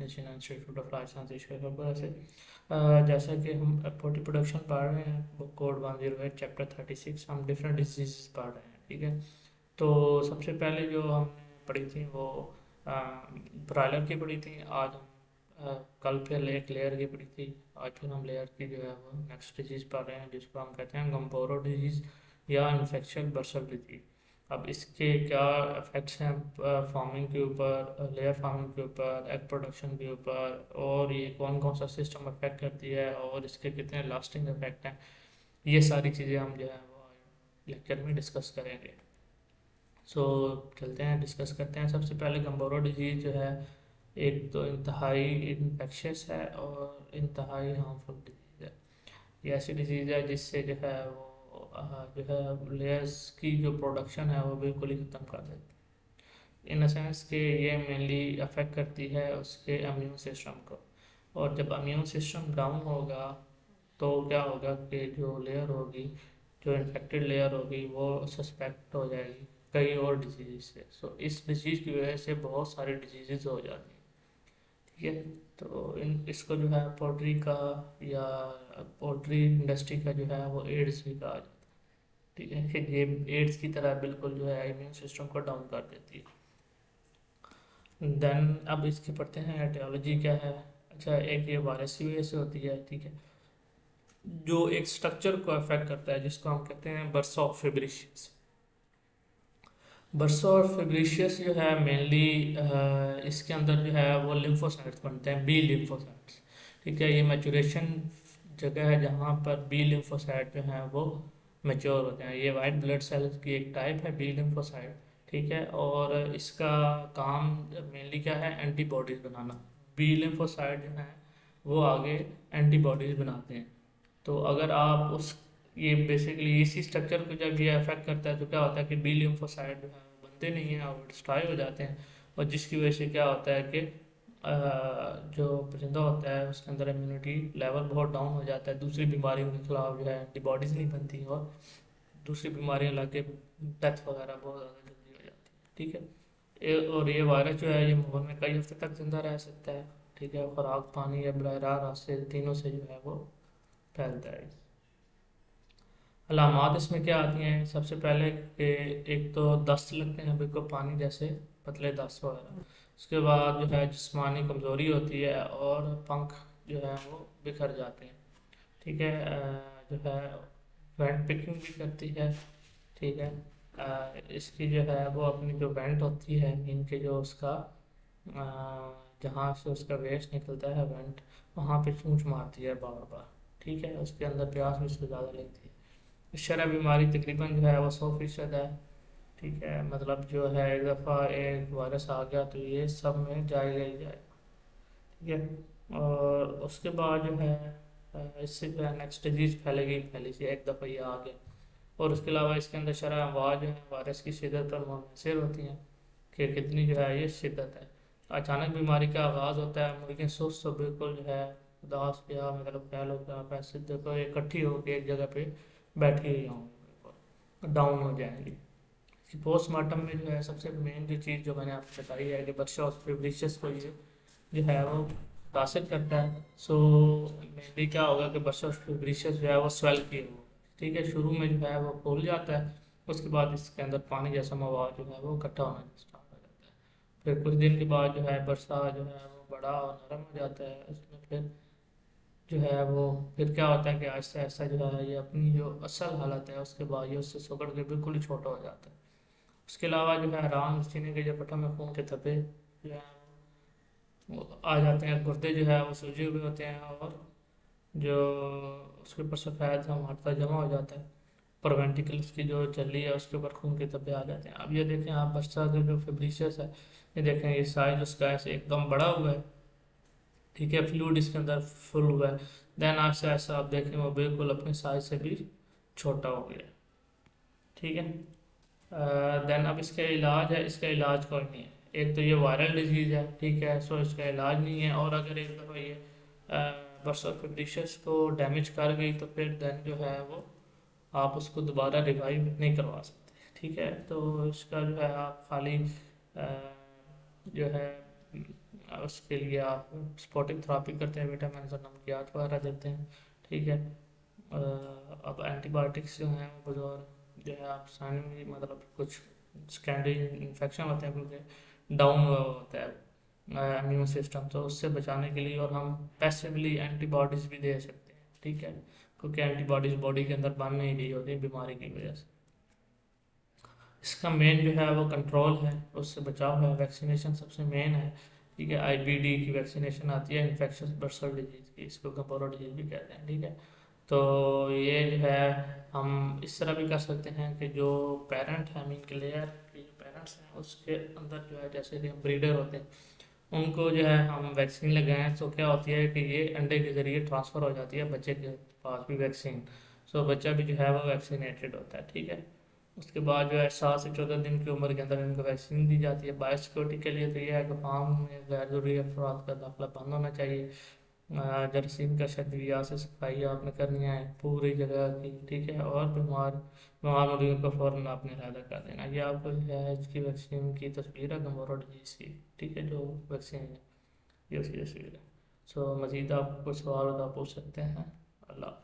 Sachin institute of life science Ishwarpur से। जैसा कि हम प्रोडक्शन पढ़ रहे हैं, बुक कोड 108 चैप्टर 36, हम डिफरेंट डिजीज पढ़ रहे हैं। ठीक है, तो सबसे पहले जो हमने पढ़ी थी वो ब्रॉयलर की पढ़ी थी। आज हम कल फिर एक लेयर की पढ़ी थी। आज फिर हम लेयर की जो है वो नेक्स्ट डिजीज़ पढ़ रहे हैं, जिसको हम कहते हैं गम्पोरो डिजीज़ या इन्फेक्शन बर्सल डिजीज़। अब इसके क्या इफेक्ट्स हैं फार्मिंग के ऊपर, लेयर फार्मिंग के ऊपर, एग प्रोडक्शन के ऊपर, और ये कौन कौन सा सिस्टम अफेक्ट करती है और इसके कितने लास्टिंग इफेक्ट हैं, ये सारी चीज़ें हम जो है वो लेक्चर में डिस्कस करेंगे। सो चलते हैं, डिस्कस करते हैं। सबसे पहले गम्बोरो डिजीज़ जो है, एक तो इंतहाई इन्फेक्शियस है और इंतहाई हार्मफुल डिजीज़ है। ये ऐसी डिजीज़ है जिससे जो है वो जो है लेयर्स की जो प्रोडक्शन है वो बिल्कुल ही ख़त्म कर देती है। इन सेंस कि ये मेनली अफेक्ट करती है उसके इम्यून सिस्टम को, और जब इम्यून सिस्टम डाउन होगा तो क्या होगा कि जो लेयर होगी, जो इन्फेक्टेड लेयर होगी, वो सस्पेक्ट हो जाएगी कई और डिजीज़ से। सो इस डिजीज़ की वजह से बहुत सारी डिजीज़ हो जाती हैं। ठीक है, तो इन इसको जो है पोल्ट्री का या पोल्ट्री इंडस्ट्री का जो है वो एड्स भी कहा जाता है। ठीक है, कि ये एड्स की तरह बिल्कुल जो है इम्यून सिस्टम को डाउन कर देती है। देन अब इसके पढ़ते हैं एटियोलॉजी क्या है। अच्छा, एक ये वायरस की वजह से होती है। ठीक है, जो एक स्ट्रक्चर को अफेक्ट करता है जिसको हम कहते हैं बर्सा ऑफ फेब्रिशियस। बर्सा और फेब्रिशियस जो है मेनली इसके अंदर जो है वो लिम्फोसाइट्स बनते हैं, बी लिम्फोसाइट्स। ठीक है, ये मैचुरेशन जगह है जहाँ पर बी लिम्फोसाइट जो है वो मैच्योर होते हैं। ये वाइट ब्लड सेल्स की एक टाइप है बी लिम्फोसाइट। ठीक है, और इसका काम मेनली क्या है, एंटीबॉडीज बनाना। बी लिम्फोसाइट जो है वो आगे एंटीबॉडीज बनाते हैं। तो अगर आप उस ये बेसिकली इसी स्ट्रक्चर को जब ये अफेक्ट करता है तो क्या होता है कि बी लिम्फोसाइट जो है वो बनते नहीं हैं और डिस्ट्रॉय हो जाते हैं, और जिसकी वजह से क्या होता है कि जो परिंदा होता है उसके अंदर इम्यूनिटी लेवल बहुत डाउन हो जाता है, दूसरी बीमारियों के खिलाफ जो है एंटीबॉडीज नहीं बनती, और दूसरी बीमारियां लाके डेथ वगैरह बहुत ज़्यादा जल्दी हो जाती है। ठीक है, और ये वायरस जो है ये माहौल में कई हफ्ते तक जिंदा रह सकता है। ठीक है, खुराक, पानी या बरह रास्ते, तीनों से जो है वो फैलता है। अलामात इसमें क्या आती हैं, सबसे पहले कि एक तो दस्त लगते हैं बिल्कुल पानी जैसे, पतले दस्त वगैरह। उसके बाद जो है जिस्मानी कमज़ोरी होती है और पंख जो है वो बिखर जाते हैं। ठीक है, जो है वेंट पिकिंग भी करती है। ठीक है, इसकी जो है वो अपनी जो वेंट होती है, इनके जो उसका जहाँ से उसका वेस्ट निकलता है वेंट, वहाँ पे चूंच मारती है बार बार। ठीक है, उसके अंदर प्यास भी उसको ज़्यादा लगती है। शरह बीमारी तकरीबन जो है वो 100% है। ठीक है, मतलब जो है एक दफ़ा एक वायरस आ गया तो ये सब में जाएगा ही जाएगा। ठीक है, और उसके बाद जो है इससे जो है नेक्स्ट डिजीज फैलेगी ही फैलेगी एक दफ़ा ये आ गया। और उसके अलावा इसके अंदर शरह अमवाज जो है वायरस की शिदत पर मुनहसर होती हैं कि कितनी जो है ये शिद्दत है। अचानक बीमारी का आगाज़ होता है, मुर्गियाँ सुस्त तो बिल्कुल जो है उदास, या मतलब कह लो कि आप ऐसे देखो इकट्ठी होकर एक जगह पे बैठी हुई होंगी, बिल्कुल डाउन हो जाएंगी। पोस्टमार्टम में जो है सबसे मेन जो चीज़ जो मैंने आपको बताई है कि बर्शा और फेब्रिशियस को ये जो है वो मुतासर करता है। सो मेनली क्या होगा कि बर्शा और फेब्रिशियस जो है वो स्वेल की हो। ठीक है, शुरू में जो है वो फूल जाता है, उसके बाद इसके अंदर पानी जैसा मवाद जो है वो इकट्ठा होना स्टार्ट हो जाता है। फिर कुछ दिन के बाद जो है बरसा जो है वो बड़ा और नरम हो जाता है, उसमें फिर जो है वो फिर क्या होता है कि आहिस्ता आहिस्ता जो है ये अपनी जो असल हालत है उसके बाद ये उससे सुगड़ के बिल्कुल ही छोटा हो जाता है। उसके अलावा जो है राम सीने के जो पठों में खून के धब्बे जो है वो आ जाते हैं, गुर्दे जो है वो सूजे हुए होते हैं, और जो उसके ऊपर सफ़ेद सा मार्का जमा हो जाता है, प्रोवेंटिकल्स की जो झिल्ली है उसके ऊपर खून के धब्बे आ जाते हैं। अब ये देखें आप, बच्चा का जो फेब्रिशियस है, ये देखें ये साइज उसका ऐसे एकदम बड़ा हुआ है। ठीक है, फ्लूइड इसके अंदर फुल हुआ है। देन ऐसा ऐसा आप देखें वो बिल्कुल अपने साइज से भी छोटा हो गया। ठीक है, देन अब इसका इलाज है, इसका इलाज कोई नहीं है। एक तो ये वायरल डिजीज़ है, ठीक है, सो इसका इलाज नहीं है, और अगर एक दफ़ा ये बर्सा फिब्रिशियस को डैमेज कर गई तो फिर देन जो है वो आप उसको दोबारा रिवाइव नहीं करवा सकते। ठीक है, तो इसका जो है आप खाली जो है उसके लिए आप स्पॉटिक थेरापी करते हैं, विटामिन और नमकियात वगैरह देते हैं। ठीक है। अब एंटीबायोटिक्स जो हैं वो बतौर जो है आप साइनवी मतलब कुछ सेकेंडरी इन्फेक्शन होते हैं क्योंकि डाउन होता है इम्यून सिस्टम, तो उससे बचाने के लिए और हम पैसिवली एंटीबॉडीज़ भी दे सकते हैं। ठीक है, क्योंकि एंटीबॉडीज़ बॉडी के अंदर बन नहीं रही होती बीमारी की वजह से। इसका मेन जो है वो कंट्रोल है, उससे बचाव है, वैक्सीनेशन सबसे मेन है। ठीक है, आईबीडी की वैक्सीनेशन आती है, इन्फेक्शस बर्सल डिजीज़ की, इसको गंभीर डिजीज़ भी कहते हैं। ठीक है, तो ये जो है हम इस तरह भी कर सकते हैं कि जो पेरेंट है, मीन क्लियर के जो पेरेंट्स हैं उसके अंदर जो है जैसे कि हम ब्रीडर होते हैं उनको जो है हम वैक्सीन लगाएं, तो क्या होती है कि ये अंडे के ज़रिए ट्रांसफ़र हो जाती है बच्चे के पास भी वैक्सीन। सो बच्चा भी जो है वो वैक्सीनेटेड होता है। ठीक है, उसके बाद जो है 7 से 14 दिन की उम्र के अंदर इनको वैक्सीन दी जाती है। बायोसिक्योरिटी के लिए तो ये है कि फार्म में गैर जरूरी अफराद का दाखिला बंद होना चाहिए। जरासीम का शदविया से सफाई आपने करनी है पूरी जगह की। ठीक है, और बीमार बीमार मुर्गियों को फ़ौरन आपने अलहदा कर देना। ये आपको जो है इसकी वैक्सीन की तस्वीर है गंभीर डिजीज़ की। ठीक है, जो वैक्सीन है ये उसकी तस्वीर है। सो मज़ीद आप कुछ सवाल तो आप पूछ सकते हैं। अल्लाह।